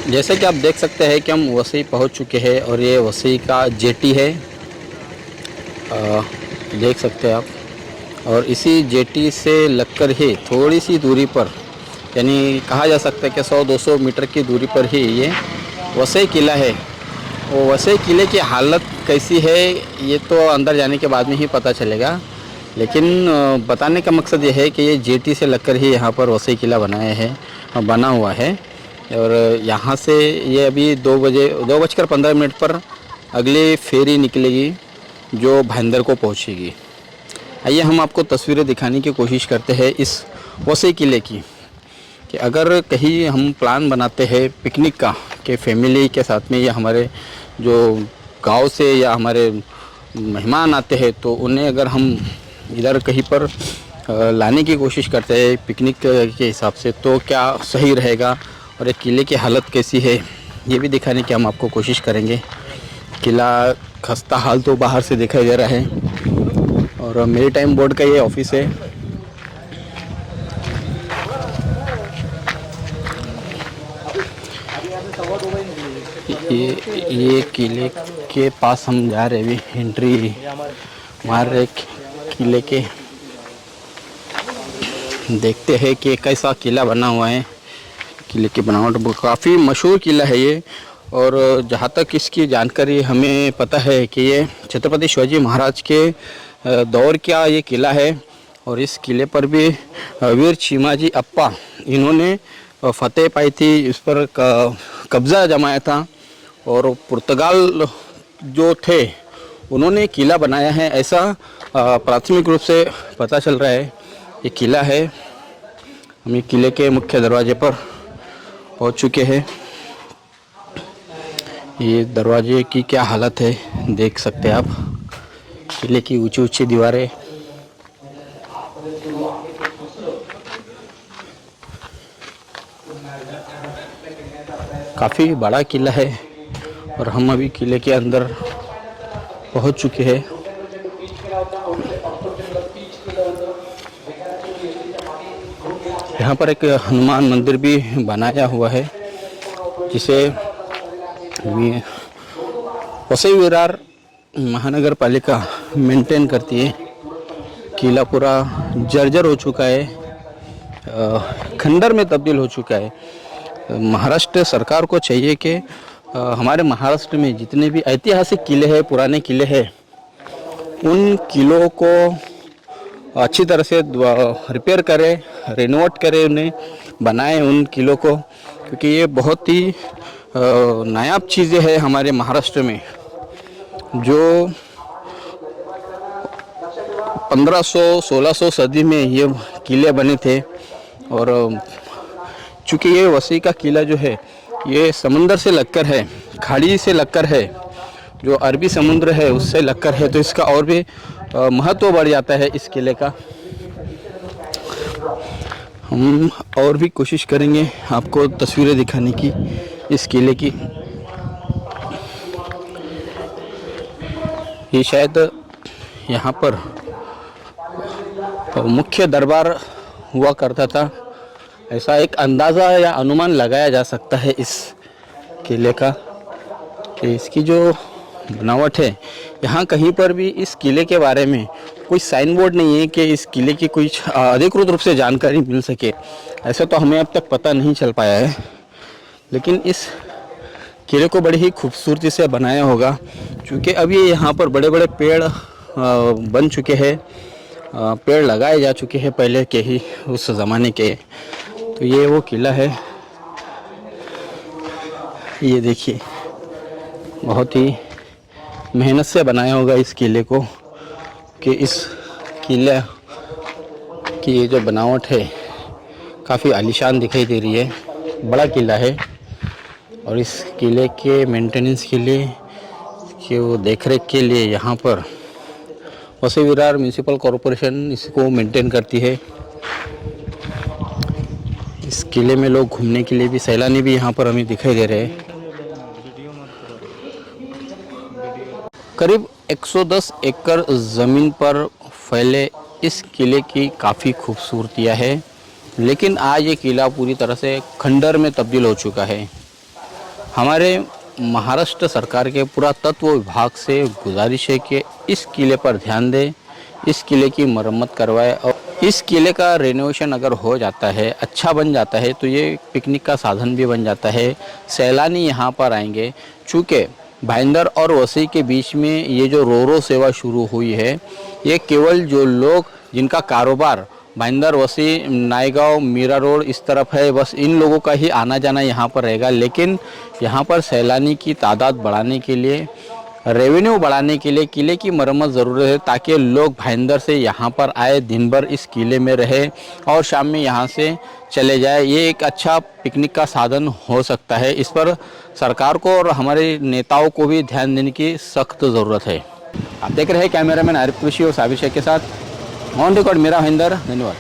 जैसे कि आप देख सकते हैं कि हम वसई पहुंच चुके हैं और ये वसई का जेटी है। देख सकते हैं आप। और इसी जेटी से लगकर ही थोड़ी सी दूरी पर, यानी कहा जा सकता है कि 100-200 मीटर की दूरी पर ही ये वसई किला है। वो वसई किले की हालत कैसी है ये तो अंदर जाने के बाद में ही पता चलेगा। लेकिन बताने का मकसद ये है कि ये जेटी से लगकर ही यहाँ पर वसई किला बना हुआ है। और यहाँ से ये अभी 2:15 पर अगली फेरी निकलेगी जो भाईंदर को पहुँचेगी। आइए हम आपको तस्वीरें दिखाने की कोशिश करते हैं इस वसई किले की, कि अगर कहीं हम प्लान बनाते हैं पिकनिक का कि फैमिली के साथ में या हमारे जो गांव से या हमारे मेहमान आते हैं तो उन्हें अगर हम इधर कहीं पर लाने की कोशिश करते हैं पिकनिक के हिसाब से तो क्या सही रहेगा और एक किले की हालत कैसी है ये भी दिखाने की हम आपको कोशिश करेंगे। किला खस्ता हाल तो बाहर से दिखाई दे रहा है और मेरी टाइम बोर्ड का ये ऑफिस है। ये किले के पास हम जा रहे हैं, अभी एंट्री मार रहे किले के। देखते हैं कि कैसा किला बना हुआ है। किले की बनावट काफ़ी मशहूर किला है ये। और जहाँ तक इसकी जानकारी हमें पता है कि ये छत्रपति शिवाजी महाराज के दौर का ये किला है। और इस किले पर भी वीर चिमाजी अप्पा इन्होंने फतेह पाई थी, इस पर कब्ज़ा जमाया था। और पुर्तगाल जो थे उन्होंने किला बनाया है, ऐसा प्राथमिक रूप से पता चल रहा है। ये किला है। हम ये किले के मुख्य दरवाजे पर पहुंच चुके हैं। ये दरवाजे की क्या हालत है देख सकते हैं आप। किले की ऊंची ऊंची दीवारें, काफ़ी बड़ा किला है। और हम अभी किले के अंदर पहुंच चुके हैं। यहाँ पर एक हनुमान मंदिर भी बनाया हुआ है जिसे वसई विरार महानगर पालिका मेंटेन करती है। किला पूरा जर्जर हो चुका है, खंडर में तब्दील हो चुका है। महाराष्ट्र सरकार को चाहिए कि हमारे महाराष्ट्र में जितने भी ऐतिहासिक किले हैं, पुराने किले हैं, उन किलों को अच्छी तरह से रिपेयर करे, रेनोवेट करे, उन्हें बनाए उन किलों को, क्योंकि ये बहुत ही नायाब चीज़ें हैं हमारे महाराष्ट्र में जो 1500-1600 सदी में ये किले बने थे। और चूँकि ये वसई का किला जो है ये समंदर से लगकर है, खाड़ी से लगकर है, जो अरबी समुद्र है उससे लगकर है, तो इसका और भी महत्व बढ़ जाता है इस किले का। हम और भी कोशिश करेंगे आपको तस्वीरें दिखाने की इस किले की। ये शायद यहाँ पर मुख्य दरबार हुआ करता था, ऐसा एक अंदाज़ा या अनुमान लगाया जा सकता है इस किले का। कि इसकी जो बनावट है, यहाँ कहीं पर भी इस किले के बारे में कोई साइन बोर्ड नहीं है कि इस किले की कोई अधिकृत रूप से जानकारी मिल सके, ऐसा तो हमें अब तक पता नहीं चल पाया है। लेकिन इस किले को बड़ी ही खूबसूरती से बनाया होगा, क्योंकि अभी यहाँ पर बड़े बड़े पेड़ बन चुके हैं, पेड़ लगाए जा चुके हैं पहले के ही उस ज़माने के। तो ये वो किला है। ये देखिए, बहुत ही मेहनत से बनाया होगा इस किले को, कि इस किले की ये जो बनावट है काफ़ी आलीशान दिखाई दे रही है। बड़ा किला है और इस किले के मेंटेनेंस के लिए, कि वो देखरेख के लिए यहाँ पर वसई विरार म्यूनिसिपल कॉरपोरेशन इसको मेंटेन करती है। इस किले में लोग घूमने के लिए भी, सैलानी भी यहाँ पर हमें दिखाई दे रहे हैं। करीब 110 एकड़ ज़मीन पर फैले इस किले की काफ़ी खूबसूरतियाँ है, लेकिन आज ये किला पूरी तरह से खंडर में तब्दील हो चुका है। हमारे महाराष्ट्र सरकार के पुरातत्व विभाग से गुजारिश है कि इस किले पर ध्यान दें, इस किले की मरम्मत करवाए और इस किले का रेनोवेशन अगर हो जाता है, अच्छा बन जाता है तो ये पिकनिक का साधन भी बन जाता है। सैलानी यहाँ पर आएंगे। चूँकि भाईंदर और वसई के बीच में ये जो रोरो सेवा शुरू हुई है, ये केवल जो लोग जिनका कारोबार भाईंदर, वसई, नायगांव, मीरा रोड इस तरफ है, बस इन लोगों का ही आना जाना यहाँ पर रहेगा। लेकिन यहाँ पर सैलानी की तादाद बढ़ाने के लिए, रेवेन्यू बढ़ाने के लिए किले की मरम्मत ज़रूरत है, ताकि लोग भाईंदर से यहाँ पर आए, दिन भर इस किले में रहे और शाम में यहाँ से चले जाए। ये एक अच्छा पिकनिक का साधन हो सकता है। इस पर सरकार को और हमारे नेताओं को भी ध्यान देने की सख्त ज़रूरत है। आप देख रहे हैं कैमरामैन आरिफ कृषि और साबिर शेख के साथ ऑन रिकॉर्ड मेरा भाईंदर। धन्यवाद।